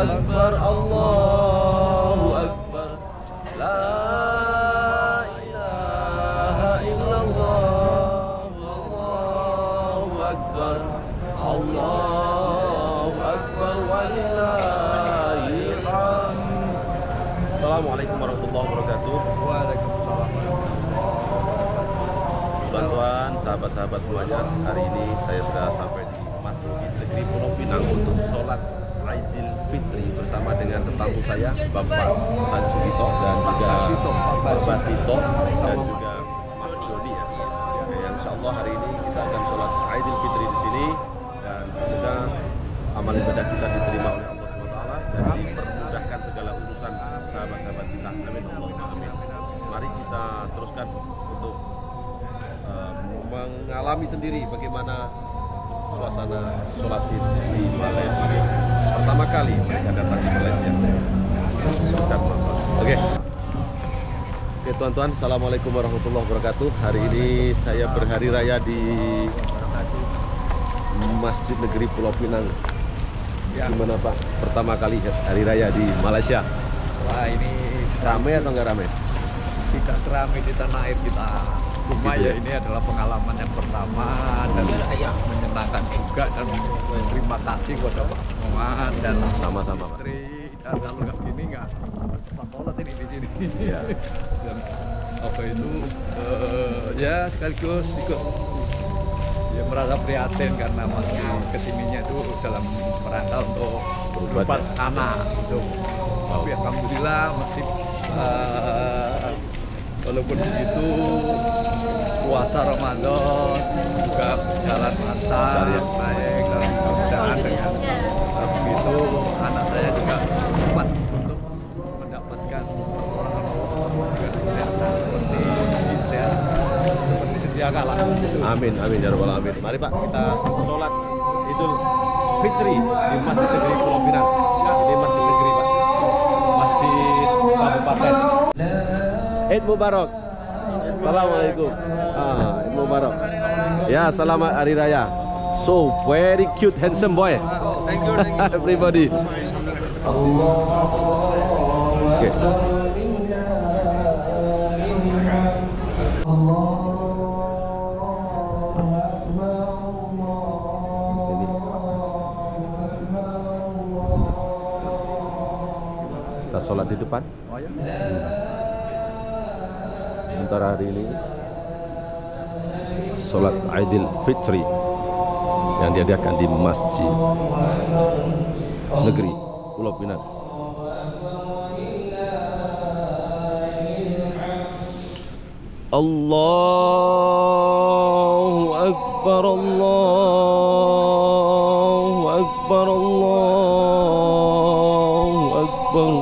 Akbar, Allahu Akbar, la ilaha illallah, Allahu Akbar, Allahu Akbar, walillahil hamd. Assalamualaikum warahmatullahi wabarakatuh. Waalaikumsalam. Tuan-tuan, sahabat-sahabat semuanya, hari ini saya sudah sampai di Masjid Negeri Pulau Pinang untuk sholat Aidil Fitri bersama dengan tetamu saya, Bapak Sanjurito dan juga Pak Basito dan juga Mas Dodi ya. Yang insya Allah hari ini kita akan sholat Aidil Fitri di sini dan semoga amal ibadah kita diterima oleh Allah SWT dan dipermudahkan segala urusan sahabat-sahabat kita. Amin Allahumma amin. Mari kita teruskan untuk mengalami sendiri bagaimana suasana sholat id di Malaysia. Pertama kali mereka datang di Malaysia. Oke. Oke tuan-tuan, assalamualaikum warahmatullahi wabarakatuh. Hari ini saya berhari raya di Masjid Negeri Pulau Pinang. Ya. Gimana Pak? Pertama kali hari raya di Malaysia. Wah, ini Ramai atau nggak ramai? tidak seramai di tanah air kita. Cuma Gitu ya ya? ini adalah pengalaman yang pertama dan menyenangkan juga, dan terima kasih kepada Pak Muhammad dan Sama-sama Pak. Putri. Dan kalau nggak gini nggak sempat sholat ini di sini. Iya. Dan apa itu ya sekaligus ikut ya merasa prihatin karena masih kesininya itu dalam rangka untuk berobat anak itu. Tapi alhamdulillah masih walaupun begitu puasa Ramadan juga berjalan lancar yang baik, dan mudah-mudahan dengan begitu anak saya juga cepat untuk mendapatkan kesehatan seperti sedia kala. Amin, amin ya rabbal alamin. Mari Pak, kita sholat Idul Fitri di Masjid Negeri Pulau Pinang. Ini Masjid Negeri Pak, Masjid Kabupaten. Eid Mubarak. Assalamualaikum. Eid Mubarak. Ya, selamat Hari Raya. So very cute, handsome boy. Thank you. Everybody. Oke. Kita sholat di depan. Oh ya. Sementara hari ini sholat Aidil Fitri yang diadakan di Masjid Negeri Pulau Pinang. Allahu Akbar, Allahu Akbar, Allahu Akbar.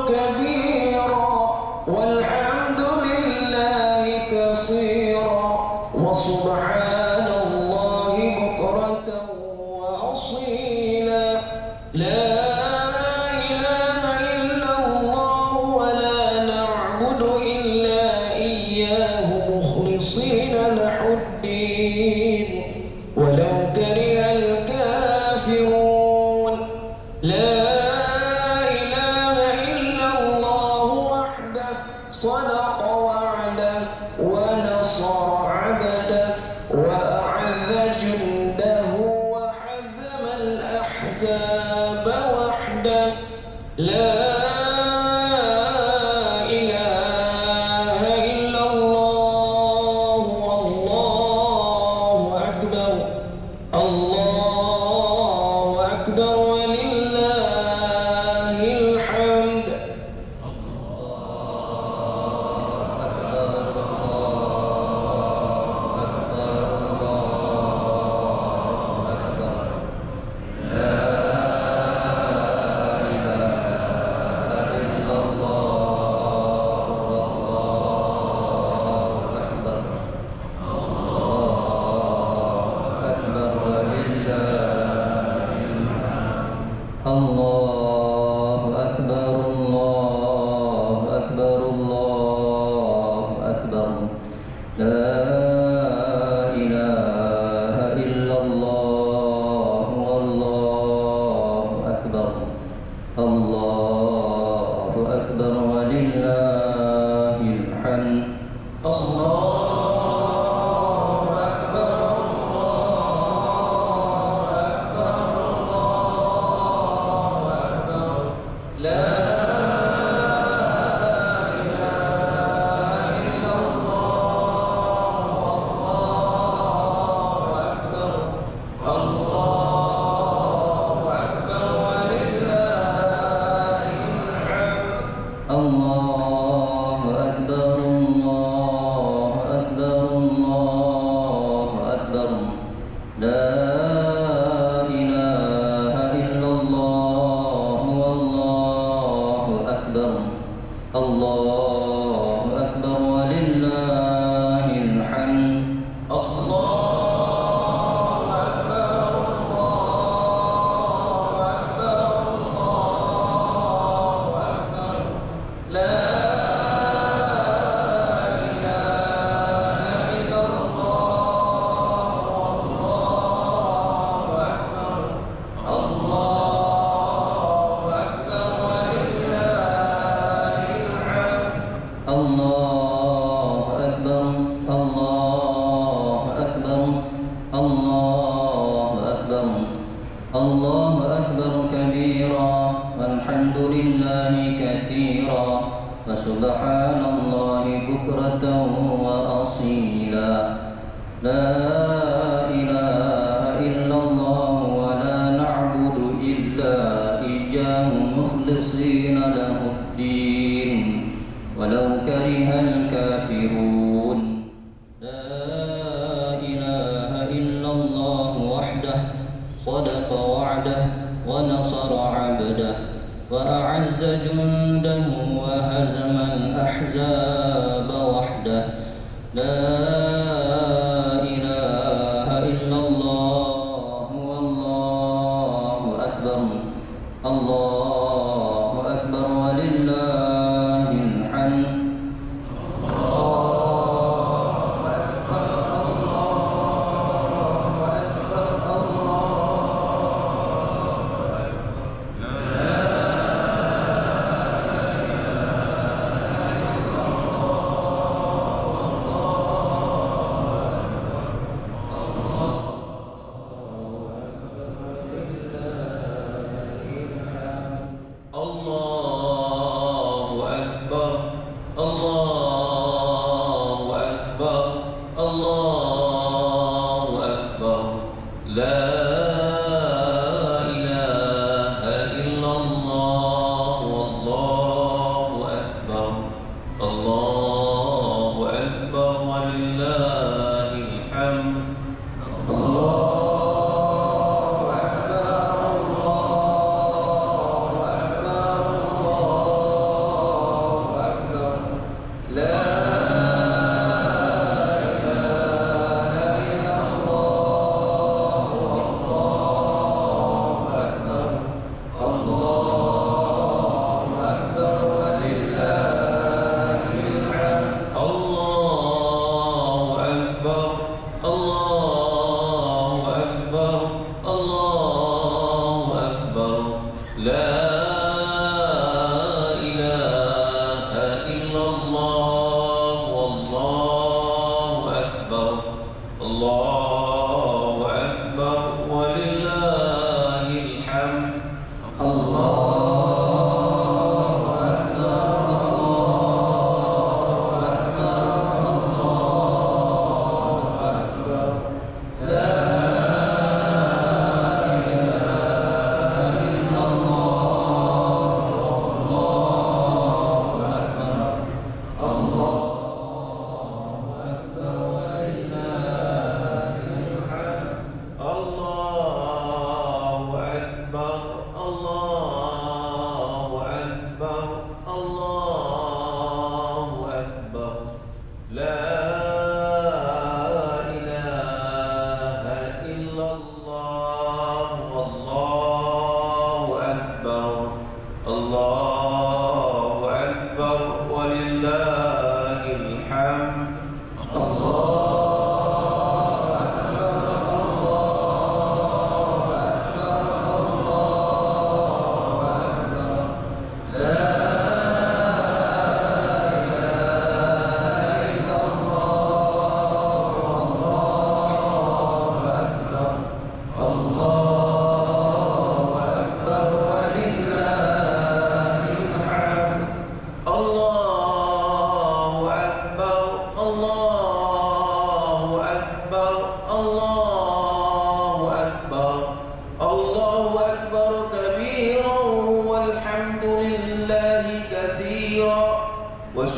كبيرا والحمد لله كثيرا وسبحان الله بكرة وأصيلا لا إله إلا الله ولا نعبد إلا إياه مخلصين له الدين ولو كره الكافرون لا إله إلا الله وحده صدق وعده ونصر عبده وأعز جنده وحزم الأحزاب وحده لا إله إلا الله والله أكبر الله أكبر ولله الحمد الله أكبر الله أكبر الله أكبر لا إله إلا الله والله أكبر الله أكبر ولله الحمد الله أكبر الله أكبر الله أكبر لا إله إلا الله والله أكبر الله أكبر ولله الحمد الله أكبر الله أكبر الله أكبر الله أكبر كبيرا والحمد لله كثيرا وسبحان الله بكرة وأصيلا لا إله إلا الله ولا نعبد إلا إياه مخلصين له الدين ولو كره الكافرون لا إله إلا الله وحده صدق وعده ونصر عبده وأعز جنده وهزم الأحزاب وحده لا إله إلا الله والله أكبر الله أكبر ولله الحمد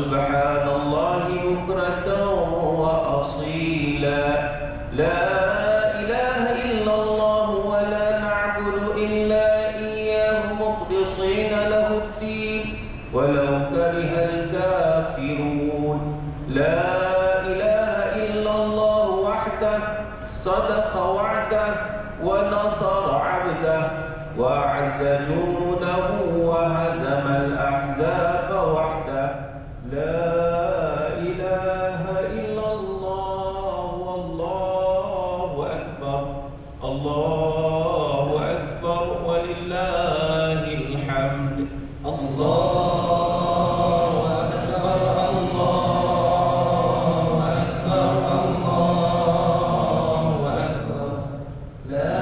سبحان الله بكرة وأصيلا لا إله إلا الله ولا نعبد إلا إياه مخلصين له الدين ولو كره الكافرون لا إله إلا الله وحده صدق وعده ونصر عبده وأعز جنوده وهزم الأحزاب وحده لا إله إلا الله والله أكبر الله أكبر ولله الحمد الله أكبر الله أكبر الله أكبر لا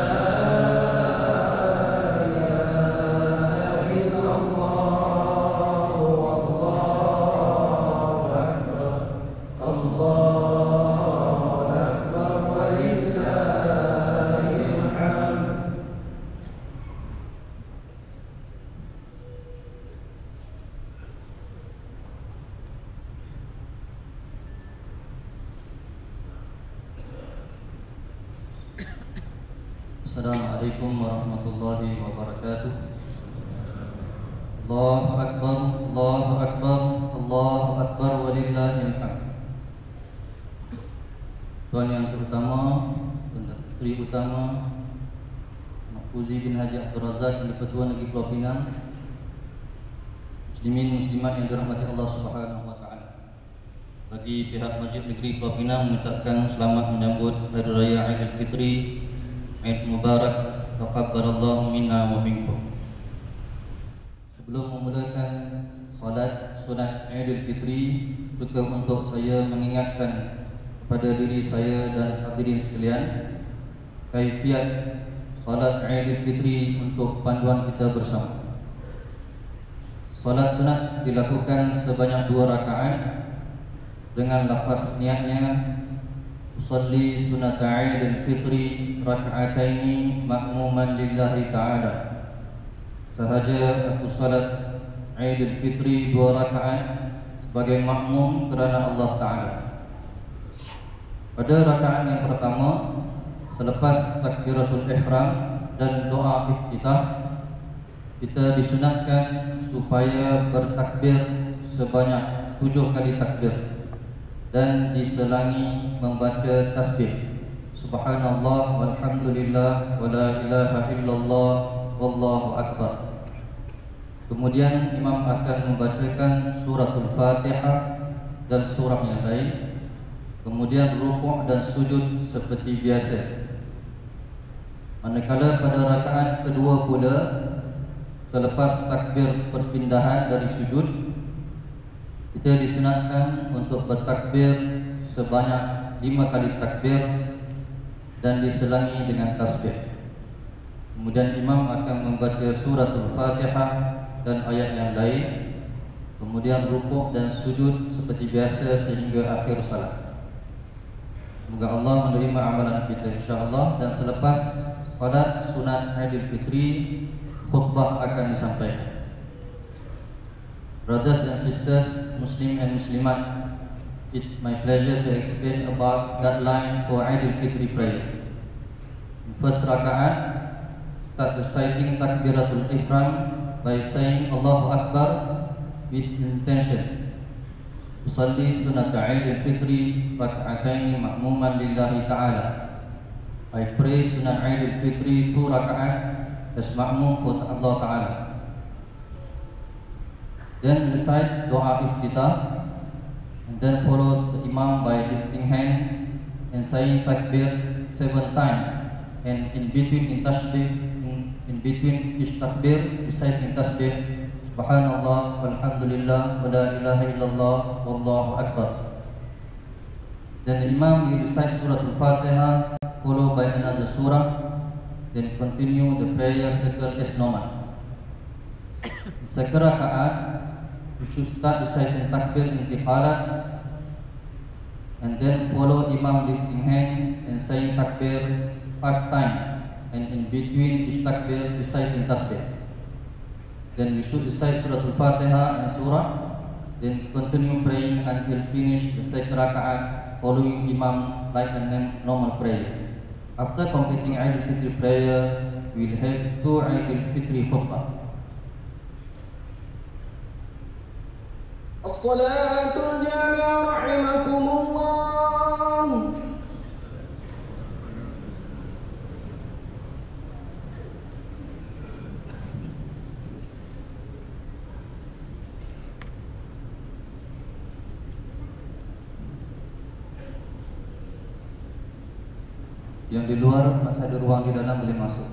Assalamualaikum warahmatullahi wabarakatuh. Allahu Akbar, Allahu Akbar, Allahu Akbar walillahil hamd. Tuan yang terutama, Menteri Utama Mahfuzi bin Haji Abdul Razak, Ketua Negeri Pulau Pinang, Muslimin Muslimat yang dirahmati Allah Subhanahu wa taala. Bagi pihak Masjid Negeri Pulau Pinang mengucapkan selamat menyambut Hari Raya Aidilfitri, Eid Mubarak, taqabbalallahu minna wa minkum. Sebelum memulakan salat sunat Aidilfitri, cukup untuk saya mengingatkan kepada diri saya dan hadirin sekalian kaifiat salat Aidilfitri untuk panduan kita bersama. Salat sunat dilakukan sebanyak 2 rakaat dengan lafaz niatnya usalli sunat Aidil Fitri raka'ataini ma'muman lillahi ta'ala. Sahaja aku salat Aidil Fitri 2 rakaat sebagai makmum kerana Allah Ta'ala. Pada rakaat yang pertama, selepas takbiratul ihram dan doa iftitah, kita disunatkan supaya bertakbir sebanyak 7 kali takbir dan diselangi membaca tasbih subhanallah walhamdulillah wala ilaha illallah wallahu akbar. Kemudian imam akan membacakan suratul Fatihah dan surah yang lain. Kemudian rukuk dan sujud seperti biasa. Manakala pada rakaat kedua pula, selepas takbir perpindahan dari sujud, kita disunatkan untuk bertakbir sebanyak 5 kali takbir dan diselangi dengan tasbih. Kemudian imam akan membaca suratul Fatihah dan ayat yang lain. Kemudian rukuk dan sujud seperti biasa sehingga akhir salat. Semoga Allah menerima amalan kita insya-Allah. Dan selepas salat sunat Aidilfitri, khutbah akan disampaikan. Brothers and sisters, Muslim and Muslimat, it's my pleasure to explain about that line for Aidilfitri prayer. In first rakaat, start reciting takbiratul ihram by saying Allahu Akbar with intention. Usalli sunat Aidilfitri raka'ataini ma'muman lillahi ta'ala. I pray sunat Aidilfitri 2 rakaat as ma'mum for Allah Ta'ala. Then recite doa iftitah, and then follow the imam by lifting hand and saying takbir 7 times, and in between each takbir reciting tasbih subhanallah walhamdulillah wa la ilaha illallah wallahu akbar. Then the imam will recite surah al-Fatihah followed by another surah, then continue the prayer cycle as normal. Second rakaat, you should start reciting takbir intihalat and then follow imam lifting hand and saying takbir 5 times, and in between each takbir reciting tasbih. Then we should recite surah al-Fatihah and surah, then continue praying until finish the second rakaat, following Imam like a normal prayer. After completing Eid al-Fitr prayer, we will have 2 Eid al-Fitr khutbah. الصلاة الجامعة رحمكم الله. Yang di luar masih ada ruang di dalam, boleh masuk.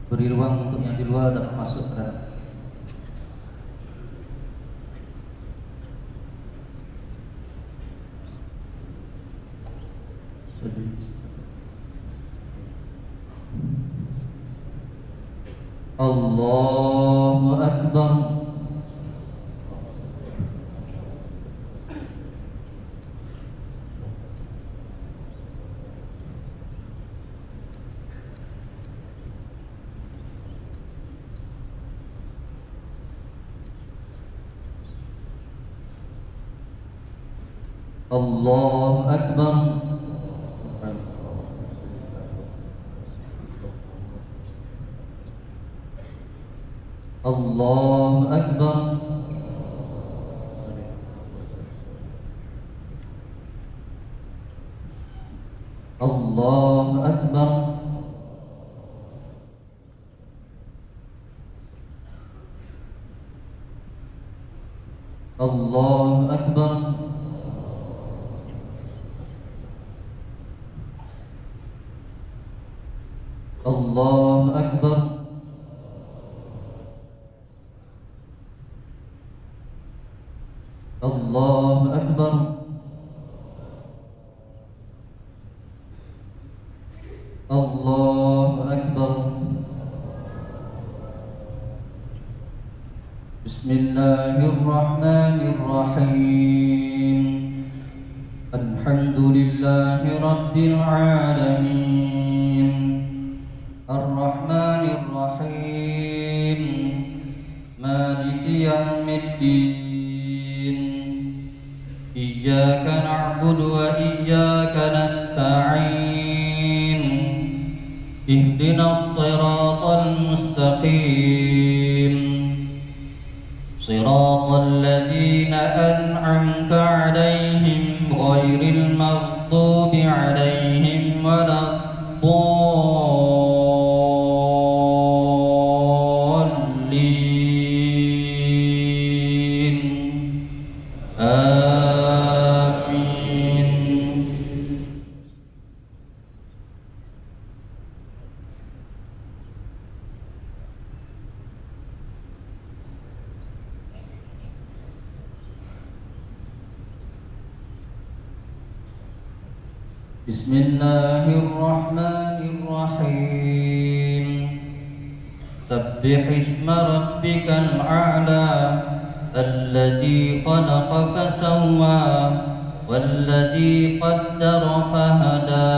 Beri ruang untuk yang di luar dapat masuk ke dalam. Allahu Akbar. Allahu Akbar. Allahu Akbar. Allahu Akbar. Allahu Akbar. Allahu Akbar. Allahu Akbar. Allahu Akbar. Bismillahirrahmanirrahim. Alhamdulillahi Rabbil Alamin. Ar-Rahmanir-Rahim. Maliki Yawmiddin. Iyyaka na'budu wa iyyaka nasta'in. Ihdinas siratal mustaqim. Siratal ladzina an'amta 'alaihim ghairil maghdubi 'alaihim waladdallin. Amin. Bismillahirrahmanirrahim. Sabbih isma rabbikal a'la. Alladhi khalaqa fasawwa. Walladhi qaddara fahada.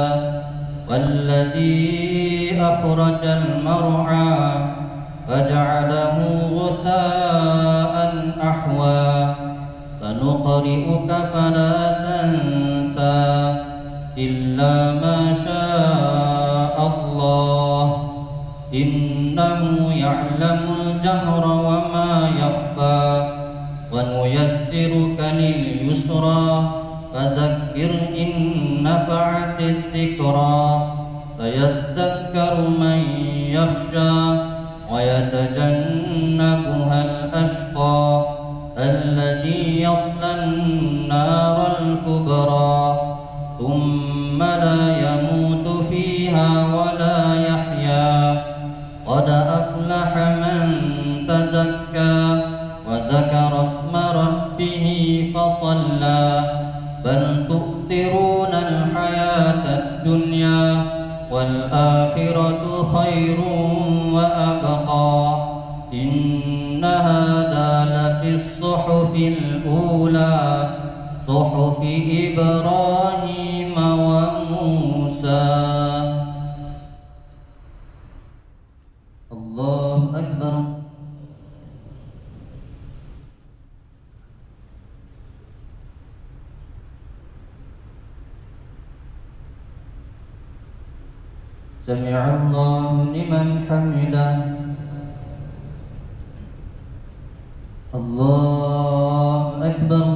Walladhi akhrajal mar'a. Faja'alahu ghutha'an ahwa. Sanuqri'uka fala tansa illa ma syaa Allah. Innahu ya'lamul jahra wa ma yakhfa. Wa nuyassiruka lil yusra. Fadzakkir in nafa'atid dzikra. Sayadzakkaru man yakhsha. Wa yatajannabuhal ashqa. Alladhi yaslan naral kubra. ثم لا يموت فيها ولا يحيا. قد أفلح من تزكى وذكر اسم ربه فصلى. بل تؤثرون الحياة الدنيا والآخرة خير وأبقى. إن هذا لفي الصحف الأولى. صحف إبراهيم وموسى. سمع الله لمن حمده. الله أكبر.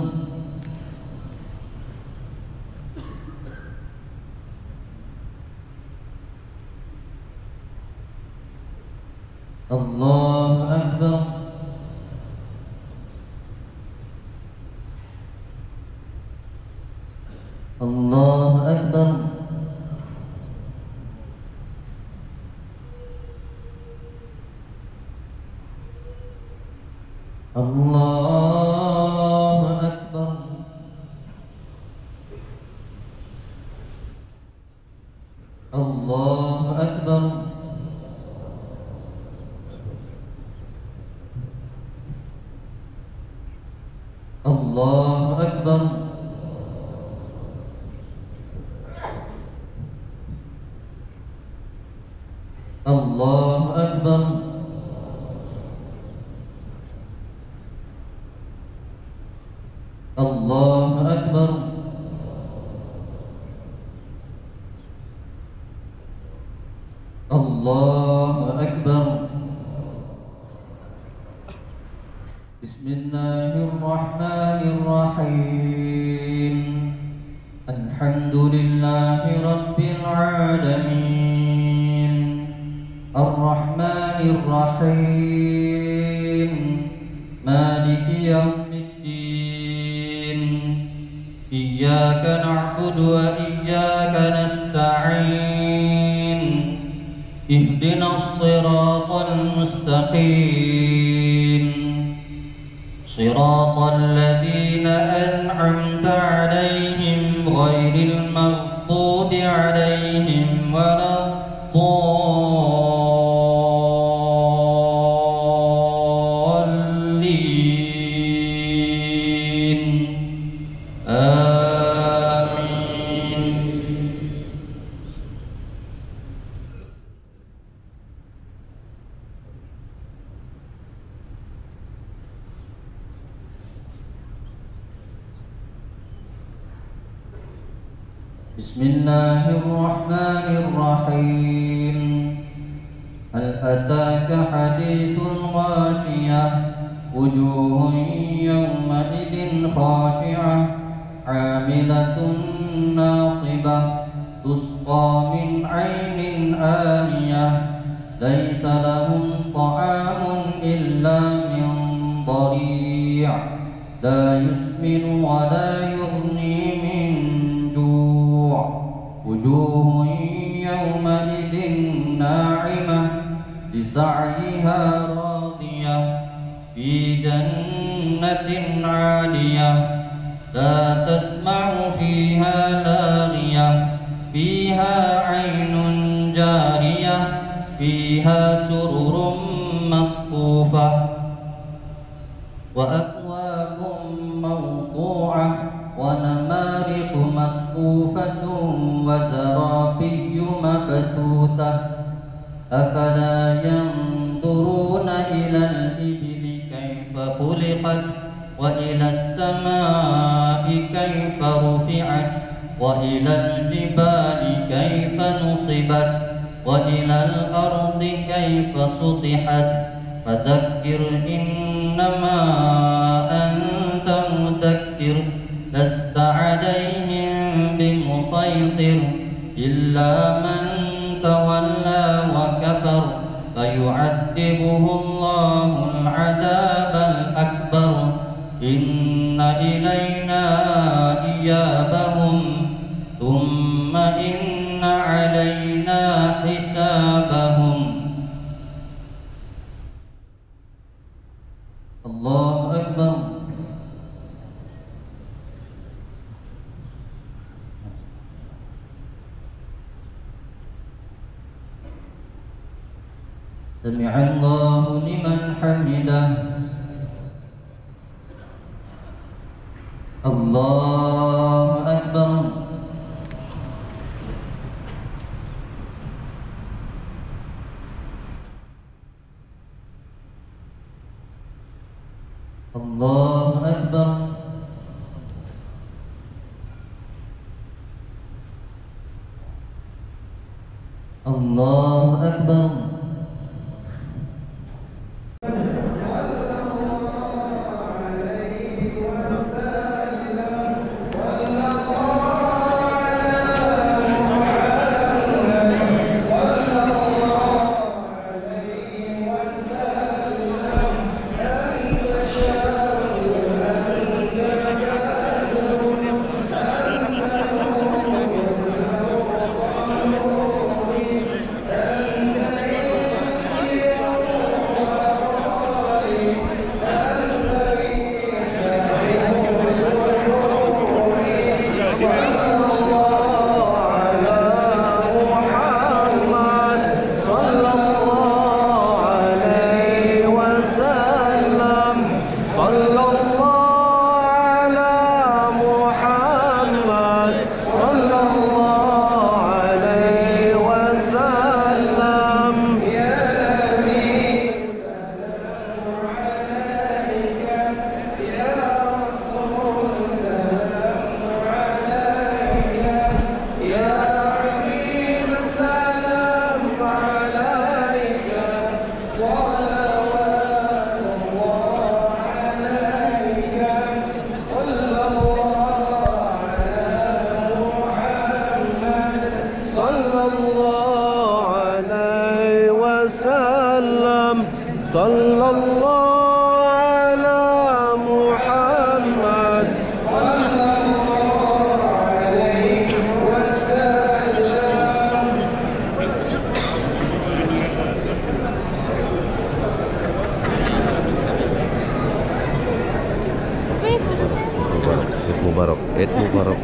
الله أكبر. الله أكبر. الله أكبر. الله أكبر. الله أكبر. الله أكبر. الله أكبر. الله أكبر. بسم الله الرحمن الرحيم. الحمد لله رب العالمين الرحمن الرحيم مالك يوم الدين. إياك نعبد وإياك نستعين. اهدنا الصراط المستقيم صراط الذين أنعمت عليهم غير المغضوب عليهم ولا الضالين. آمين. بسم الله الرحمن الرحيم. هل أتاك حديث الغاشية وجوه يومئذ خاشعة عاملة ناصبة تسقى من عين آنية ليس لهم طعام إلا من ضريع لا يسمن ولا يغني من جوع. وجوه يومئذ ناعمة لسعيها راضية في جنة عالية لا تسمع فيها لاغية فيها عين جارية فيها سرر مصفوفة وأكواب موضوعة ونمارق مصفوفة وزرابي مبثوثة. أفلا ينظرون إلى الإبل كيف خلقت وإلى السماء كيف رفعت وإلى الجبال كيف نصبت وإلى الأرض كيف سطحت. فذكر إنما أنت مذكر لست عليهم بمسيطر إلا من تولى وكفر فيعذبه الله العذاب الأكبر. إن إلينا إيابهم ثم إن علينا حسابهم. الله أكبر. سمع الله لمن حمده. الله أكبر. الله أكبر. Allahu Akbar. Mubarak, Eid Mubarak.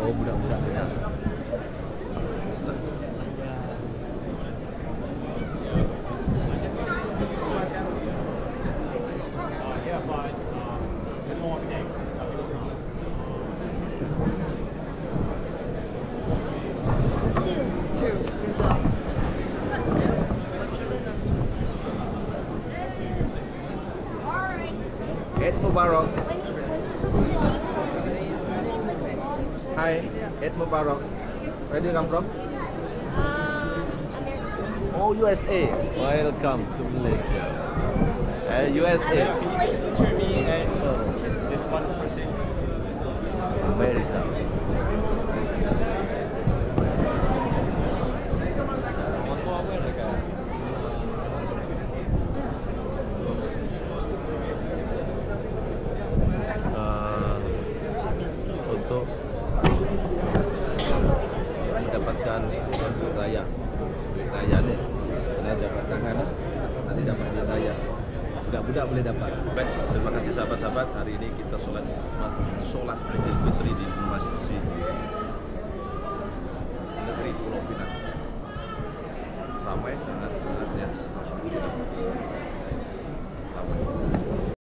Oh, budak-budak saya. Eid Mubarak. Hi, Eid Mubarak. Where do you come from? Oh, USA. Welcome to Malaysia. USA. Picture me and this one person. Where is that? Untuk mendapatkan duit raya nih, kena jabat tangan, nanti dapat duit raya. Budak-budak boleh dapat. Baik, terima kasih sahabat-sahabat. Hari ini kita sholat Idul Fitri di Masjid Negeri Pulau Pinang. Ramai sangat-sangat ya.